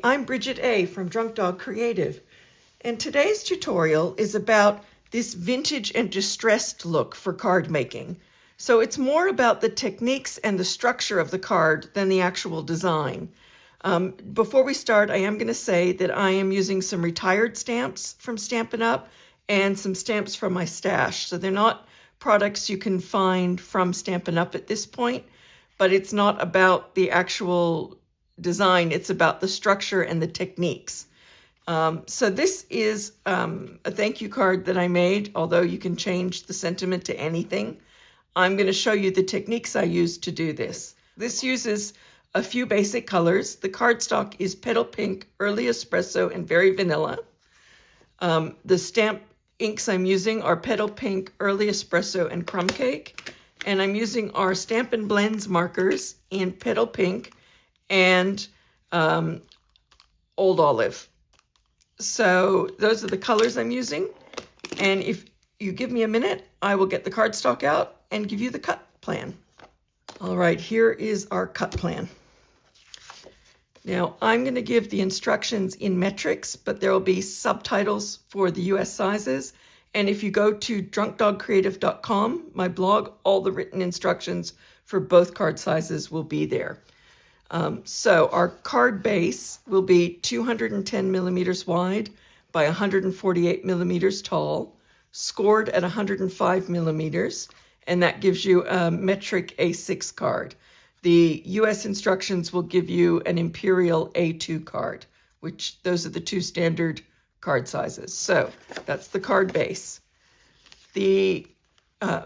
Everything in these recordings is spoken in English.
Hi, I'm Bridget A from Drunk Dog Creative, and today's tutorial is about this vintage and distressed look for card making. So it's more about the techniques and the structure of the card than the actual design. Before we start, I am going to say that I am using some retired stamps from Stampin' Up! And some stamps from my stash. So they're not products you can find from Stampin' Up! At this point, but it's not about the actual design, it's about the structure and the techniques. So this is a thank you card that I made, although you can change the sentiment to anything. I'm going to show you the techniques I used to do this. This uses a few basic colors. The cardstock is Petal Pink, Early Espresso, and Very Vanilla. The stamp inks I'm using are Petal Pink, Early Espresso, and Crumb Cake. And I'm using our Stampin' Blends markers in Petal Pink and Old Olive. So those are the colors I'm using. And if you give me a minute, I will get the cardstock out and give you the cut plan. All right, here is our cut plan. Now, I'm going to give the instructions in metrics, but there will be subtitles for the US sizes. And if you go to drunkdogcreative.com, my blog, all the written instructions for both card sizes will be there. So our card base will be 210 millimeters wide by 148 millimeters tall, scored at 105 millimeters, and that gives you a metric A6 card. The US instructions will give you an Imperial A2 card, which those are the two standard card sizes. So that's the card base. The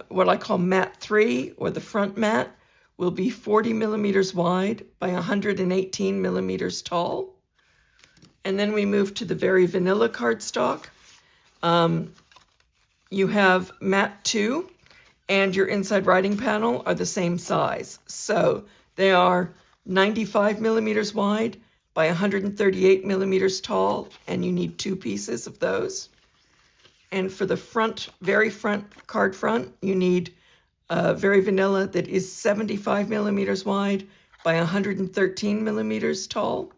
what I call mat 3, or the front mat, will be 40 millimeters wide by 118 millimeters tall. And then we move to the Very Vanilla cardstock. You have mat 2 and your inside writing panel are the same size. So they are 95 millimeters wide by 138 millimeters tall, and you need 2 pieces of those. And for the front, very front card front, you need Very Vanilla that is 75 millimeters wide by 113 millimeters tall.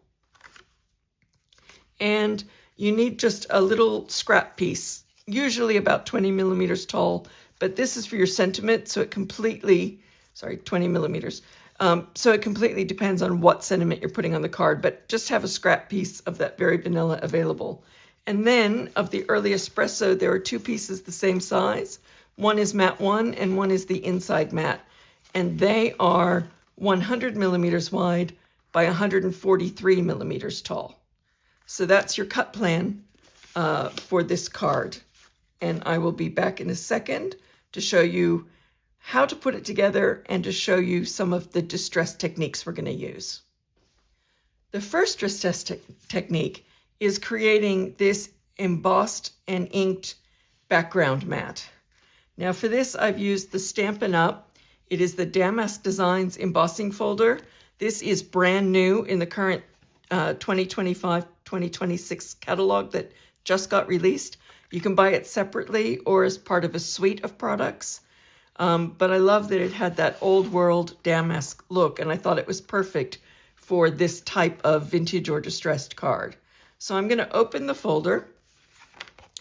And you need just a little scrap piece, usually about 20 millimeters tall, but this is for your sentiment, so it completely, 20 millimeters. So it completely depends on what sentiment you're putting on the card, but just have a scrap piece of that Very Vanilla available. And then of the Early Espresso, there are 2 pieces the same size. One is mat 1 and one is the inside mat. And they are 100 millimeters wide by 143 millimeters tall. So that's your cut plan for this card. And I will be back in a second to show you how to put it together and to show you some of the distress techniques we're going to use. The first distress technique is creating this embossed and inked background mat. Now for this, I've used the Stampin' Up! It is the Damask Designs embossing folder. This is brand new in the current 2025-2026 catalog that just got released. You can buy it separately or as part of a suite of products. But I love that it had that old world damask look, and I thought it was perfect for this type of vintage or distressed card. So I'm going to open the folder,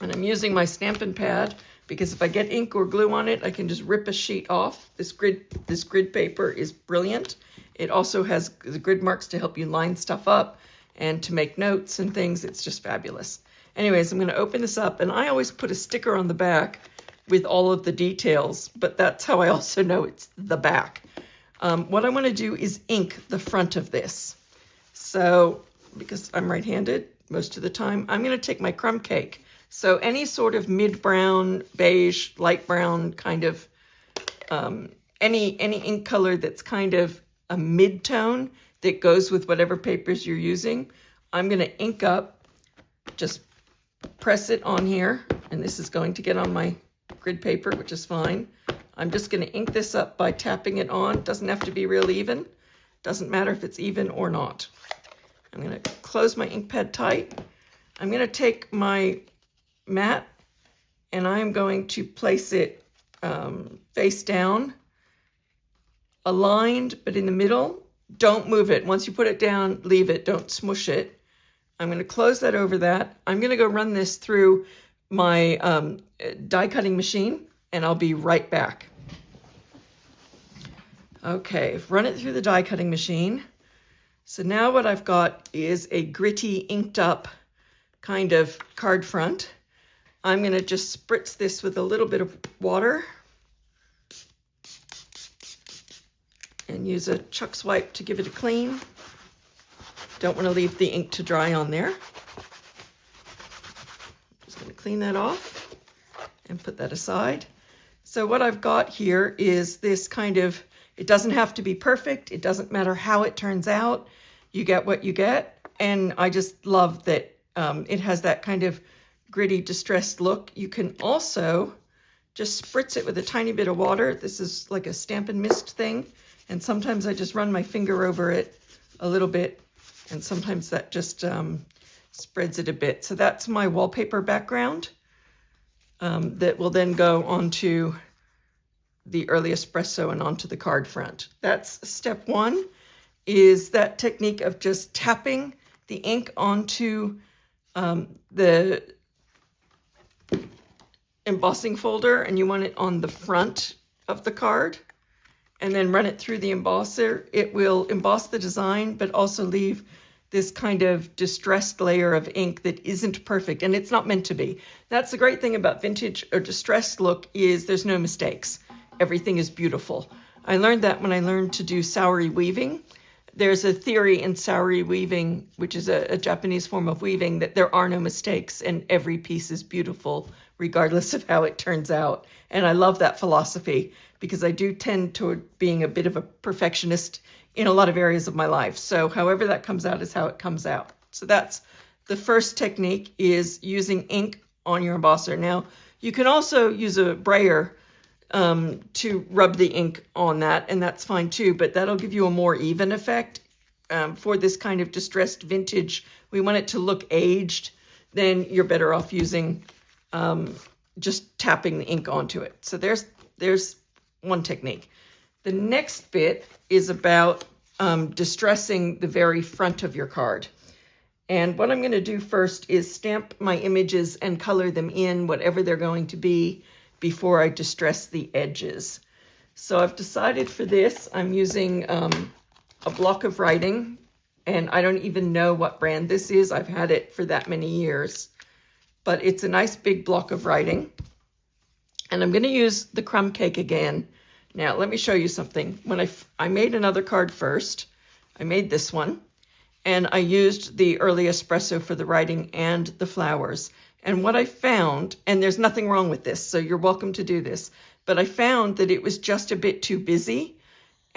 and I'm using my Stampin' Pad because if I get ink or glue on it, I can just rip a sheet off. This grid paper is brilliant. It also has the grid marks to help you line stuff up and to make notes and things. It's just fabulous. Anyways, I'm going to open this up, and I always put a sticker on the back with all of the details, but that's how I also know it's the back. What I want to do is ink the front of this. So, because I'm right-handed most of the time, I'm going to take my Crumb Cake. So any sort of mid-brown, beige, light brown kind of, any ink color that's kind of a mid-tone that goes with whatever papers you're using, I'm going to ink up, just press it on here, and this is going to get on my grid paper, which is fine. I'm just going to ink this up by tapping it on. It doesn't have to be real even. Doesn't matter if it's even or not. I'm going to close my ink pad tight. I'm going to take my mat and I'm going to place it face down, aligned but in the middle. Don't move it. Once you put it down, leave it. Don't smush it. I'm going to close that over that. I'm going to go run this through my die cutting machine, and I'll be right back. Okay, run it through the die cutting machine. So now what I've got is a gritty, inked up kind of card front. I'm going to just spritz this with a little bit of water and use a chuck swipe to give it a clean. Don't want to leave the ink to dry on there. Just going to clean that off and put that aside. So what I've got here is this kind of, it doesn't have to be perfect. It doesn't matter how it turns out. You get what you get. And I just love that it has that kind of gritty, distressed look. You can also just spritz it with a tiny bit of water. This is like a Stampin' Mist thing. And sometimes I just run my finger over it a little bit. And sometimes that just spreads it a bit. So that's my wallpaper background that will then go onto the early espresso and onto the card front. That's step one, is that technique of just tapping the ink onto the embossing folder, and you want it on the front of the card, and then run it through the embosser. It will emboss the design, but also leave this kind of distressed layer of ink that isn't perfect, and it's not meant to be. That's the great thing about vintage or distressed look, is there's no mistakes. Everything is beautiful. I learned that when I learned to do saori weaving. There's a theory in saori weaving, which is a Japanese form of weaving, that there are no mistakes and every piece is beautiful regardless of how it turns out. And I love that philosophy because I do tend toward being a bit of a perfectionist in a lot of areas of my life. So however that comes out is how it comes out. So that's the first technique, is using ink on your embosser. Now, you can also use a brayer to rub the ink on that, and that's fine too, but that'll give you a more even effect. For this kind of distressed vintage, we want it to look aged, then you're better off using just tapping the ink onto it. So there's one technique. The next bit is about distressing the very front of your card. And what I'm going to do first is stamp my images and color them in, whatever they're going to be, before I distress the edges. So I've decided for this, I'm using a block of writing, and I don't even know what brand this is. I've had it for that many years, but it's a nice big block of writing. And I'm going to use the crumb cake again. Now, let me show you something. When I made another card first, I made this one, and I used the early espresso for the writing and the flowers. And what I found, and there's nothing wrong with this, so you're welcome to do this, but I found that it was just a bit too busy.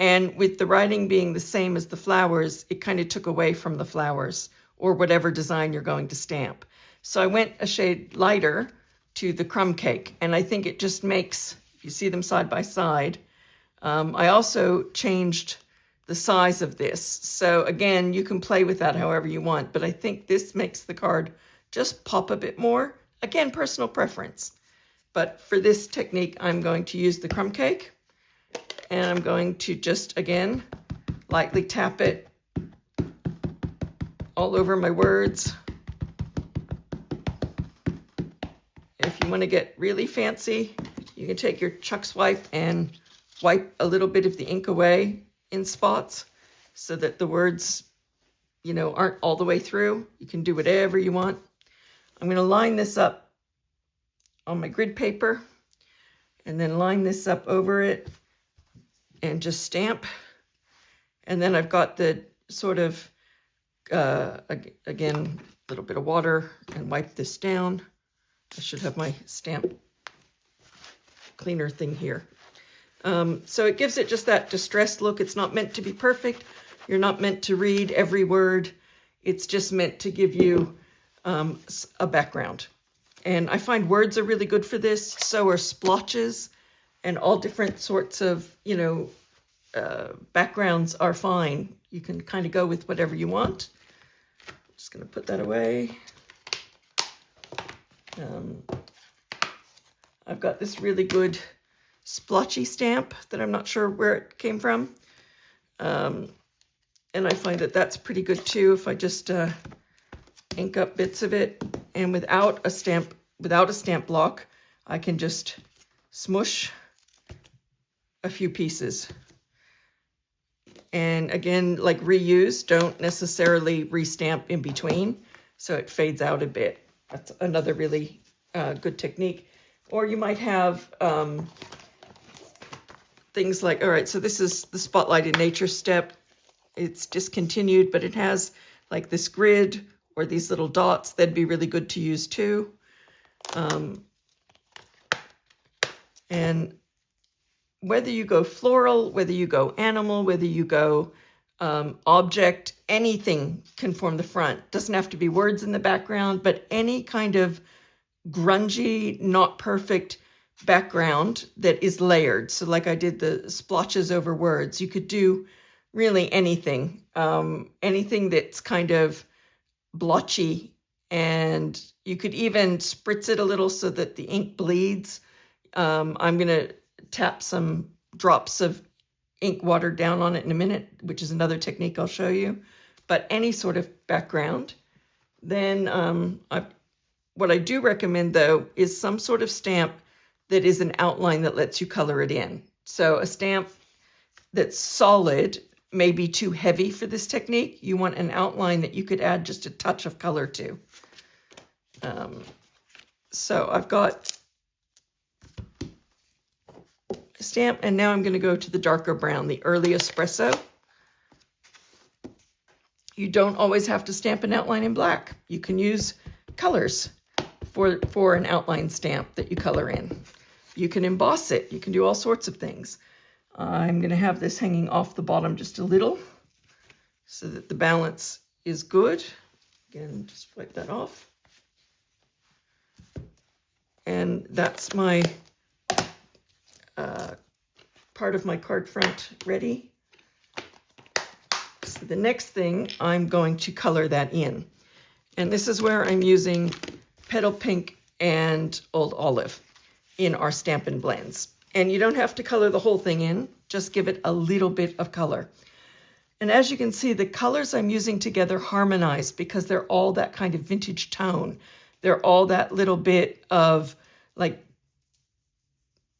And with the writing being the same as the flowers, it kind of took away from the flowers or whatever design you're going to stamp. So I went a shade lighter to the crumb cake, and I think it just makes, if you see them side by side, I also changed the size of this. So again, you can play with that however you want, but I think this makes the card just pop a bit more. Again, personal preference. But for this technique, I'm going to use the crumb cake, and I'm going to just, again, lightly tap it all over my words. If you want to get really fancy, you can take your chuck swipe and wipe a little bit of the ink away in spots so that the words, aren't all the way through. You can do whatever you want. I'm going to line this up on my grid paper and then line this up over it and just stamp. And then I've got the sort of, again, a little bit of water and wipe this down. I should have my stamp cleaner thing here. So it gives it just that distressed look. It's not meant to be perfect. You're not meant to read every word. It's just meant to give you a background. And I find words are really good for this. So are splotches, and all different sorts of, backgrounds are fine. You can kind of go with whatever you want. I'm just going to put that away. I've got this really good splotchy stamp that I'm not sure where it came from. And I find that that's pretty good too. If I just ink up bits of it, and without a stamp block, I can just smush a few pieces. And again, like reuse, don't necessarily restamp in between, so it fades out a bit. That's another really good technique. Or you might have things like, all right, so this is the Spotlight in Nature step. It's discontinued, but it has like this grid or these little dots. That'd be really good to use too. And whether you go floral, whether you go animal, whether you go object, anything can form the front. Doesn't have to be words in the background, but any kind of grungy, not perfect background that is layered. So like I did the splotches over words, you could do really anything, anything that's kind of blotchy, and you could even spritz it a little so that the ink bleeds. I'm going to tap some drops of ink water down on it in a minute, which is another technique I'll show you. But any sort of background. Then what I do recommend, though, is some sort of stamp that is an outline that lets you color it in. So a stamp that's solid may be too heavy for this technique. You want an outline that you could add just a touch of color to. So I've got a stamp, and now I'm going to go to the darker brown, the early espresso. You don't always have to stamp an outline in black. You can use colors for an outline stamp that you color in. You can emboss it. You can do all sorts of things. I'm going to have this hanging off the bottom just a little so that the balance is good. Again, just wipe that off. And that's my part of my card front ready. So the next thing, I'm going to color that in. And this is where I'm using Petal Pink and Old Olive in our Stampin' Blends. And you don't have to color the whole thing in, just give it a little bit of color. And as you can see, the colors I'm using together harmonize because they're all that kind of vintage tone. They're all that little bit of like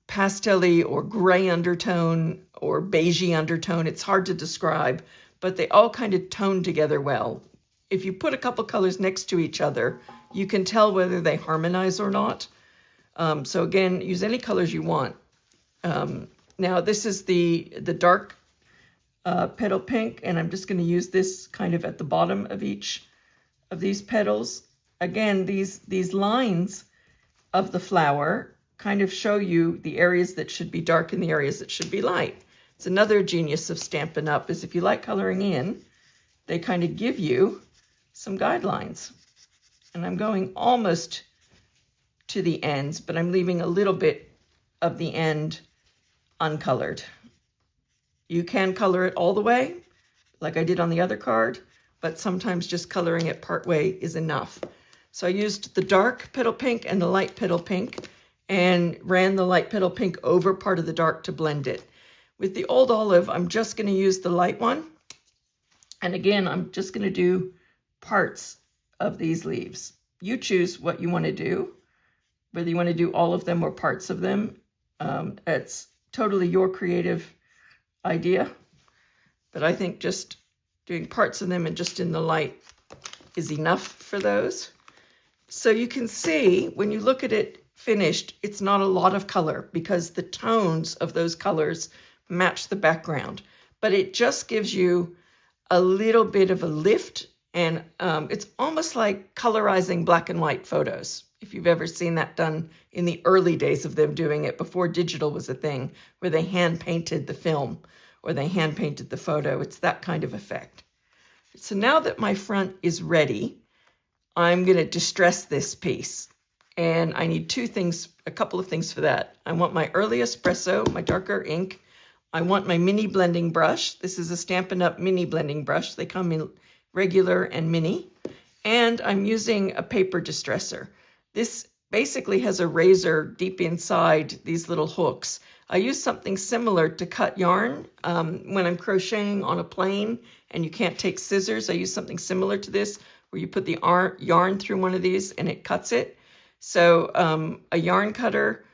pastel-y or gray undertone or beigey undertone. It's hard to describe, but they all kind of tone together well. If you put a couple colors next to each other, you can tell whether they harmonize or not. So again, use any colors you want. Now this is the dark petal pink, and I'm just going to use this kind of at the bottom of each of these petals. Again, these lines of the flower kind of show you the areas that should be dark and the areas that should be light. It's another genius of Stampin' Up! Is if you like coloring in, they kind of give you some guidelines. And I'm going almost to the ends, but I'm leaving a little bit of the end uncolored. You can color it all the way, like I did on the other card, but sometimes just coloring it part way is enough. So I used the dark petal pink and the light petal pink and ran the light petal pink over part of the dark to blend it. With the Old Olive, I'm just going to use the light one. And again, I'm just going to do parts of these leaves. You choose what you want to do, whether you want to do all of them or parts of them. It's totally your creative idea. But I think just doing parts of them and just in the light is enough for those. So you can see when you look at it finished, it's not a lot of color because the tones of those colors match the background. But it just gives you a little bit of a lift, and it's almost like colorizing black and white photos. If you've ever seen that done in the early days of them doing it before digital was a thing, where they hand painted the film or they hand painted the photo, it's that kind of effect. So now that my front is ready, I'm going to distress this piece. And I need a couple of things for that. I want my early espresso, my darker ink. I want my mini blending brush. This is a Stampin' Up! Mini blending brush. They come in regular and mini. And I'm using a paper distresser. This basically has a razor deep inside these little hooks. I use something similar to cut yarn when I'm crocheting on a plane and you can't take scissors. I use something similar to this where you put the yarn through one of these and it cuts it. So a yarn cutter,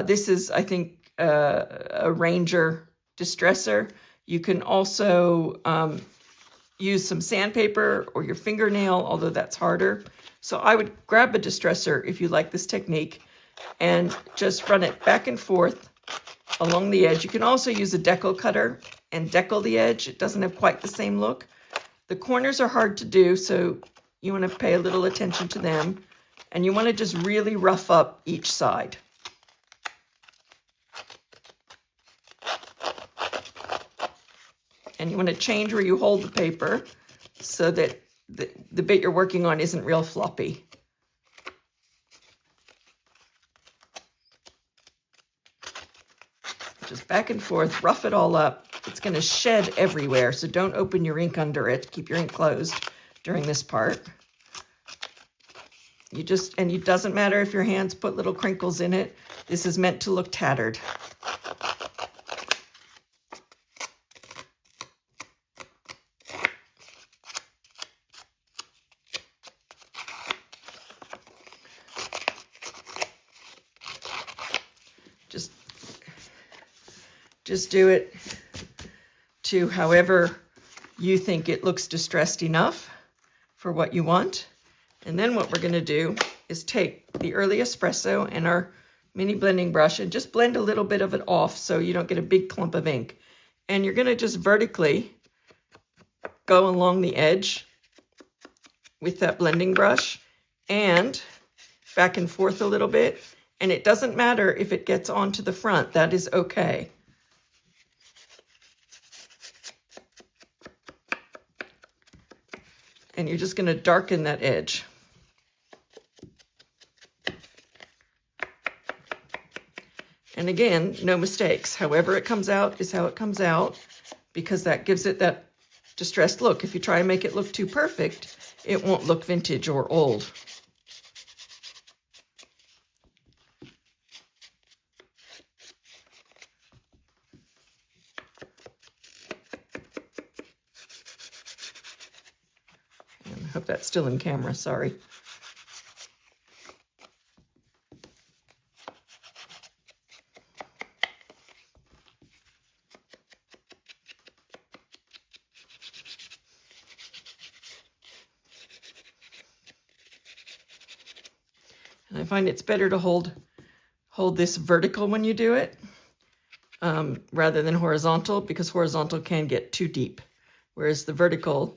this is, I think, a Ranger distresser. You can also use some sandpaper or your fingernail, although that's harder. So I would grab a distresser if you like this technique and just run it back and forth along the edge. You can also use a decal cutter and decal the edge. It doesn't have quite the same look. The corners are hard to do, so you want to pay a little attention to them. And you want to just really rough up each side. And you want to change where you hold the paper so that the bit you're working on isn't real floppy. Just back and forth, rough it all up. It's going to shed everywhere, so don't open your ink under it. Keep your ink closed during this part. And it doesn't matter if your hands put little crinkles in it. This is meant to look tattered. Just do it to however you think it looks distressed enough for what you want. And then what we're going to do is take the early espresso and our mini blending brush and just blend a little bit of it off so you don't get a big clump of ink. And you're going to just vertically go along the edge with that blending brush and back and forth a little bit. And it doesn't matter if it gets onto the front, that is okay. And you're just going to darken that edge. And again, no mistakes. However it comes out is how it comes out, because that gives it that distressed look. If you try and make it look too perfect, it won't look vintage or old. I hope that's still in camera, sorry. And I find it's better to hold this vertical when you do it rather than horizontal, because horizontal can get too deep, whereas the vertical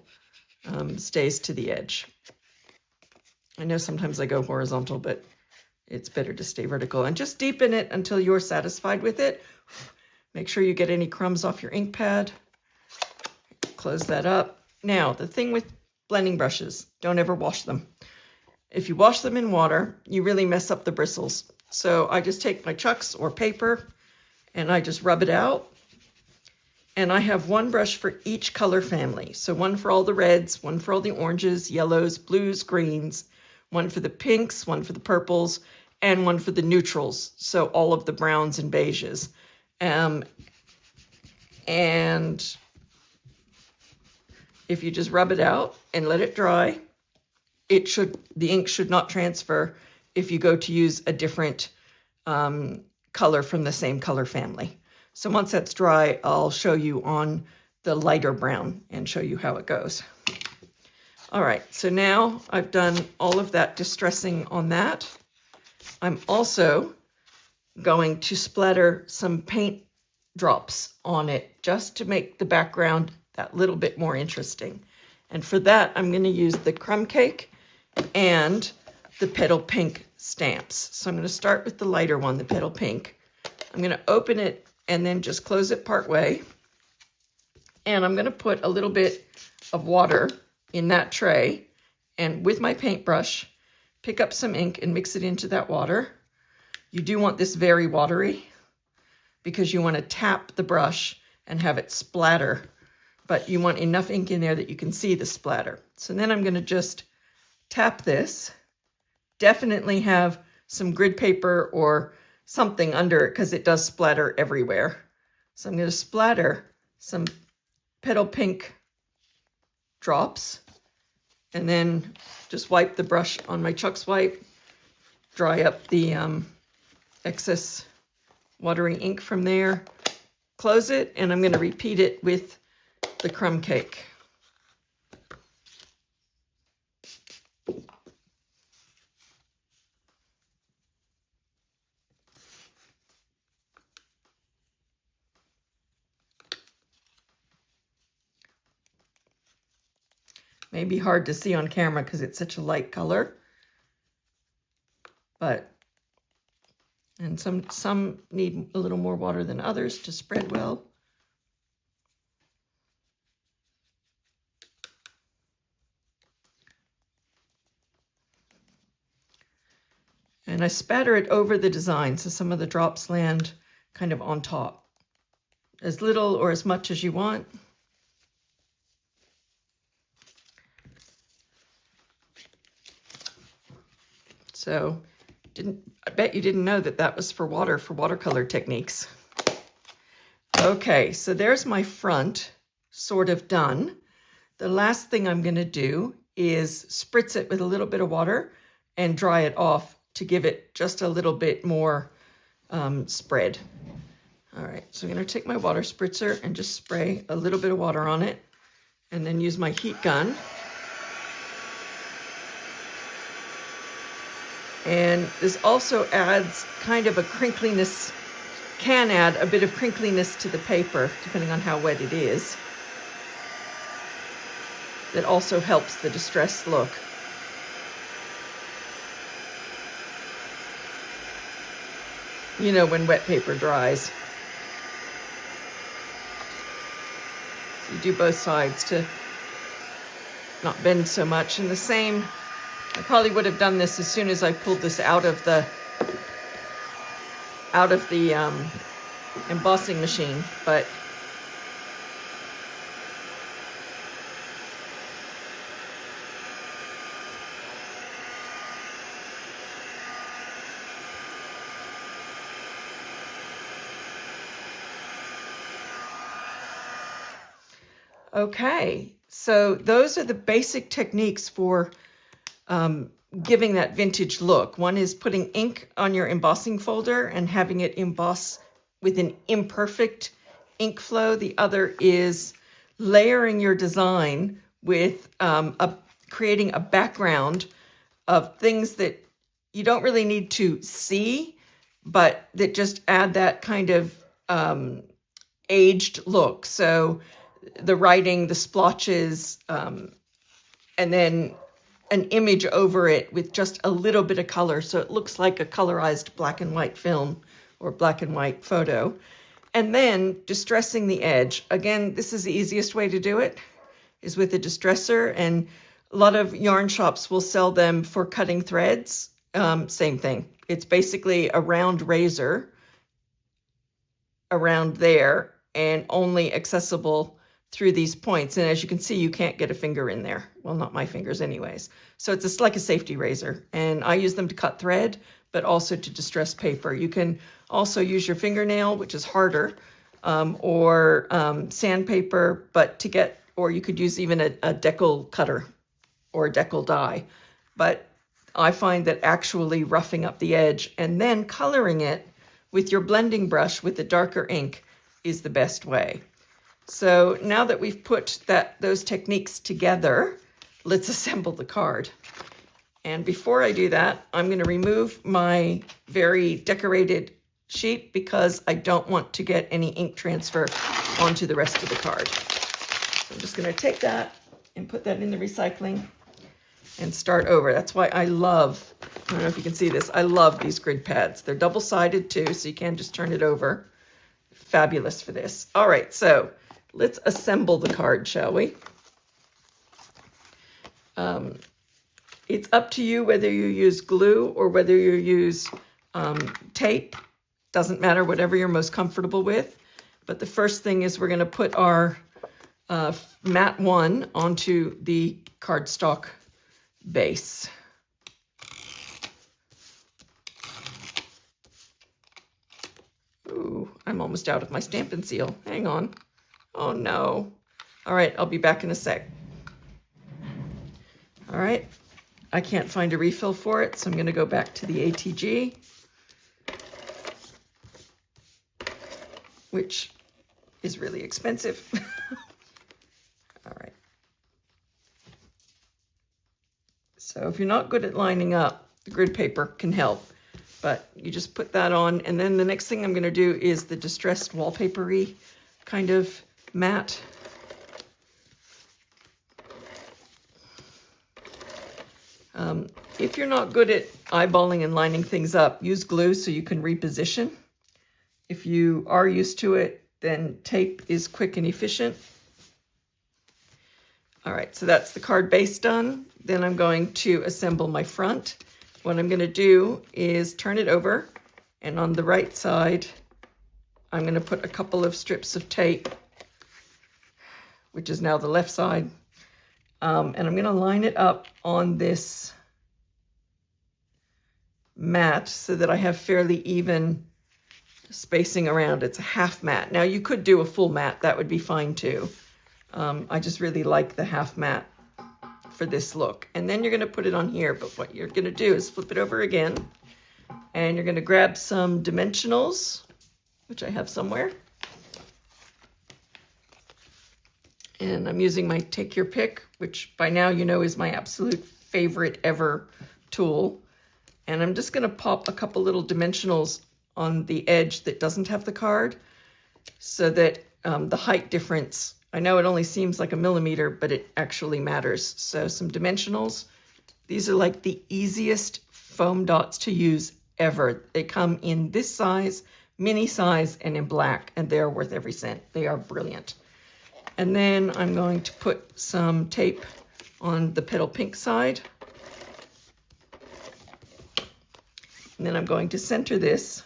stays to the edge. I know sometimes I go horizontal, but it's better to stay vertical. And just deepen it until you're satisfied with it. Make sure you get any crumbs off your ink pad. Close that up. Now, the thing with blending brushes, don't ever wash them. If you wash them in water, you really mess up the bristles. So I just take my chucks or paper and I just rub it out. And I have one brush for each color family. So one for all the reds, one for all the oranges, yellows, blues, greens, one for the pinks, one for the purples, and one for the neutrals. So all of the browns and beiges. And if you just rub it out and let it dry, the ink should not transfer if you go to use a different color from the same color family. So once that's dry, I'll show you on the lighter brown and show you how it goes. All right, so now I've done all of that distressing on that. I'm also going to splatter some paint drops on it just to make the background that little bit more interesting. And for that, I'm going to use the crumb cake and the petal pink stamps. So I'm going to start with the lighter one, the petal pink. I'm going to open it and then just close it part way. And I'm going to put a little bit of water in that tray, and with my paintbrush, pick up some ink and mix it into that water. You do want this very watery because you want to tap the brush and have it splatter, but you want enough ink in there that you can see the splatter. So then I'm going to just tap this. Definitely have some grid paper or something under it because it does splatter everywhere. So I'm going to splatter some petal pink drops and then just wipe the brush on my Chuck's wipe, dry up the excess watery ink from there, close it, and I'm going to repeat it with the crumb cake. May be hard to see on camera because it's such a light color, and some need a little more water than others to spread well. And I spatter it over the design so some of the drops land kind of on top. As little or as much as you want. So I bet you didn't know that that was for watercolor techniques. Okay, so there's my front sort of done. The last thing I'm going to do is spritz it with a little bit of water and dry it off to give it just a little bit more spread. All right, so I'm going to take my water spritzer and just spray a little bit of water on it and then use my heat gun. And this also adds kind of a crinkliness, can add a bit of crinkliness to the paper, depending on how wet it is. That also helps the distressed look. You know, when wet paper dries. You do both sides to not bend so much. And the same, I probably would have done this as soon as I pulled this out of the embossing machine, but okay, so those are the basic techniques for giving that vintage look. One is putting ink on your embossing folder and having it emboss with an imperfect ink flow. The other is layering your design with creating a background of things that you don't really need to see, but that just add that kind of aged look. So the writing, the splotches, and then an image over it with just a little bit of color, so it looks like a colorized black and white film or black and white photo. And then distressing the edge. Again, this is the easiest way to do it, is with a distresser, and a lot of yarn shops will sell them for cutting threads. Same thing. It's basically a round razor around there and only accessible through these points. And as you can see, you can't get a finger in there. Well, not my fingers anyways. So it's just like a safety razor. And I use them to cut thread, but also to distress paper. You can also use your fingernail, which is harder, or sandpaper, or you could use even a decal cutter or a decal die. But I find that actually roughing up the edge and then coloring it with your blending brush with the darker ink is the best way. So now that we've put those techniques together, let's assemble the card. And before I do that, I'm going to remove my very decorated sheet because I don't want to get any ink transfer onto the rest of the card. So I'm just going to take that and put that in the recycling and start over. That's why I don't know if you can see this, I love these grid pads. They're double-sided too, so you can just turn it over. Fabulous for this. All right, so let's assemble the card, shall we? It's up to you whether you use glue or whether you use tape. Doesn't matter, whatever you're most comfortable with. But the first thing is we're going to put our mat 1 onto the cardstock base. Ooh, I'm almost out of my Stampin' Seal. Hang on. Oh no. All right, I'll be back in a sec. All right, I can't find a refill for it, so I'm going to go back to the ATG, which is really expensive. All right. So if you're not good at lining up, the grid paper can help, but you just put that on. And then the next thing I'm going to do is the distressed wallpapery kind of matte. If you're not good at eyeballing and lining things up, use glue so you can reposition. If you are used to it, then tape is quick and efficient. All right, so that's the card base done. Then I'm going to assemble my front. What I'm going to do is turn it over, and on the right side, I'm going to put a couple of strips of tape, which is now the left side, and I'm going to line it up on this mat so that I have fairly even spacing around. It's a half mat. Now you could do a full mat, that would be fine too. I just really like the half mat for this look. And then you're going to put it on here, but what you're going to do is flip it over again, and you're going to grab some dimensionals, which I have somewhere. And I'm using my Take Your Pick, which by now you know is my absolute favorite ever tool. And I'm just going to pop a couple little dimensionals on the edge that doesn't have the card so that the height difference, I know it only seems like a millimeter, but it actually matters. So some dimensionals. These are like the easiest foam dots to use ever. They come in this size, mini size, and in black, and they're worth every cent. They are brilliant. And then I'm going to put some tape on the petal pink side. And then I'm going to center this.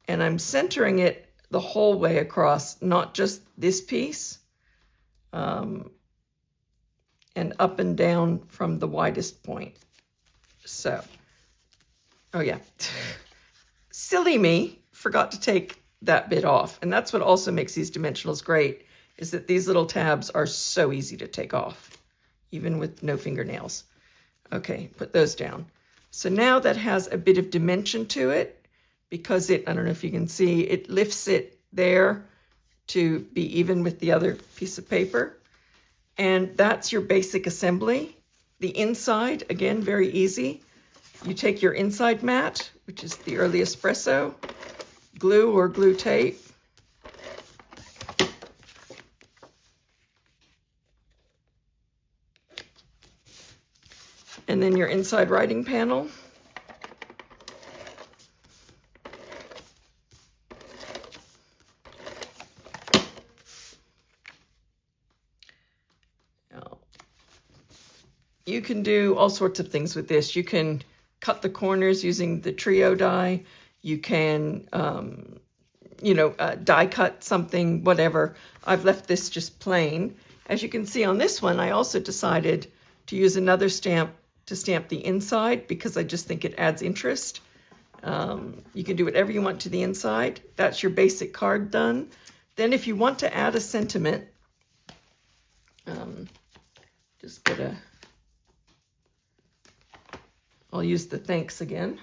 And I'm centering it the whole way across, not just this piece, and up and down from the widest point. So, oh yeah, silly me, forgot to take that bit off. And that's what also makes these dimensionals great, is that these little tabs are so easy to take off, even with no fingernails. Okay, put those down. So now that has a bit of dimension to it, because it, I don't know if you can see, it lifts it there to be even with the other piece of paper. And that's your basic assembly. The inside, again, very easy. You take your inside mat, which is the early espresso, glue or glue tape. And then your inside writing panel. Now, you can do all sorts of things with this. You can cut the corners using the trio die. You can, die cut something, whatever. I've left this just plain. As you can see on this one, I also decided to use another stamp to stamp the inside because I just think it adds interest. You can do whatever you want to the inside. That's your basic card done. Then if you want to add a sentiment, just I'll use the thanks again.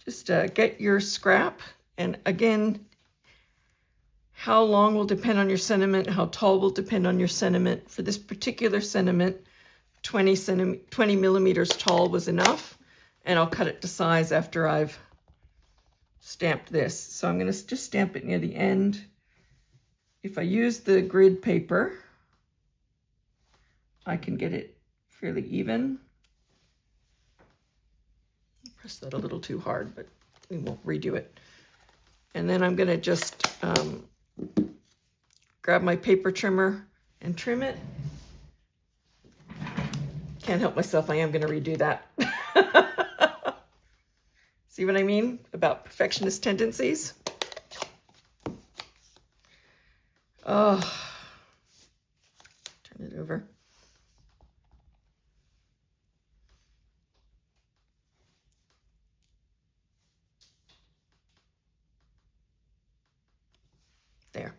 Just get your scrap. And again, how long will depend on your sentiment, how tall will depend on your sentiment. For this particular sentiment, 20 millimeters tall was enough, and I'll cut it to size after I've stamped this. So I'm going to just stamp it near the end. If I use the grid paper, I can get it fairly even. Press that a little too hard, but we won't redo it. And then I'm going to just grab my paper trimmer and trim it. Can't help myself, I am going to redo that. See what I mean about perfectionist tendencies? Oh, turn it over. There.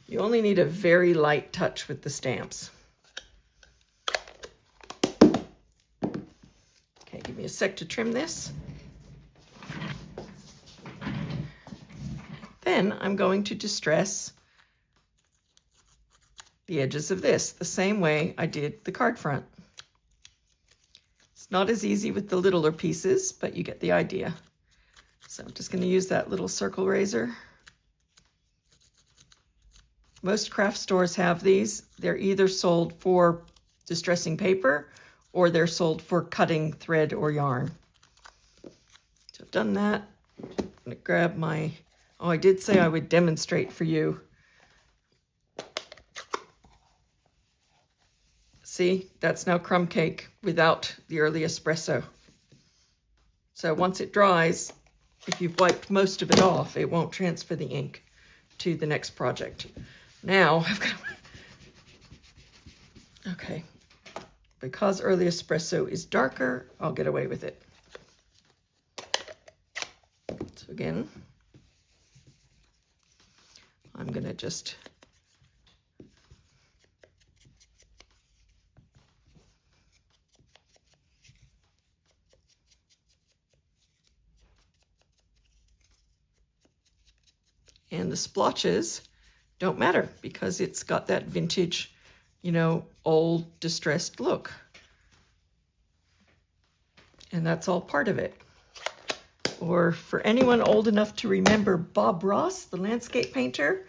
You only need a very light touch with the stamps. a sec to trim this. Then I'm going to distress the edges of this the same way I did the card front. It's not as easy with the littler pieces, but you get the idea. So I'm just going to use that little circle razor. Most craft stores have these. They're either sold for distressing paper or they're sold for cutting thread or yarn. So I've done that. I'm going to grab my, oh, I did say I would demonstrate for you. See, that's now crumb cake without the early espresso. So once it dries, if you've wiped most of it off, it won't transfer the ink to the next project. Now I've got to, okay, because early espresso is darker, I'll get away with it. So again, I'm going to just and the splotches don't matter because it's got that vintage, you know, old distressed look. And that's all part of it. Or for anyone old enough to remember Bob Ross, the landscape painter,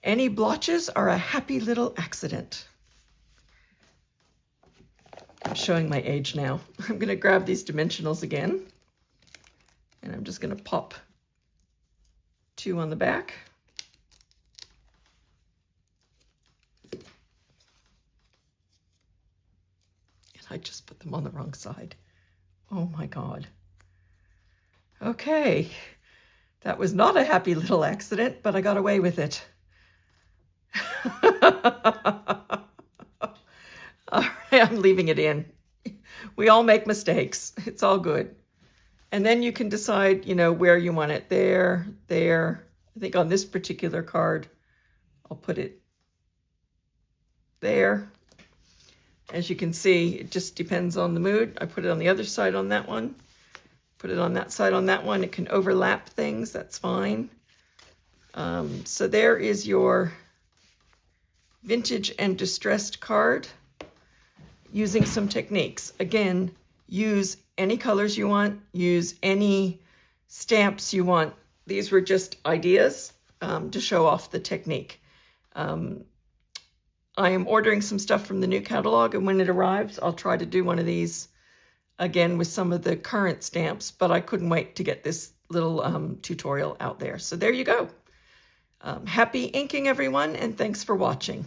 any blotches are a happy little accident. I'm showing my age now. I'm going to grab these dimensionals again, and I'm just going to pop 2 on the back. I just put them on the wrong side. Oh my God. Okay, that was not a happy little accident, but I got away with it. All right, I'm leaving it in. We all make mistakes. It's all good. And then you can decide, you know, where you want it. There, there. I think on this particular card, I'll put it there. As you can see, it just depends on the mood. I put it on the other side on that one. Put it on that side on that one. It can overlap things. That's fine. So there is your vintage and distressed card using some techniques. Again, use any colors you want. Use any stamps you want. These were just ideas to show off the technique. I am ordering some stuff from the new catalog, and when it arrives, I'll try to do one of these again with some of the current stamps, but I couldn't wait to get this little tutorial out there. So there you go. Happy inking, everyone, and thanks for watching.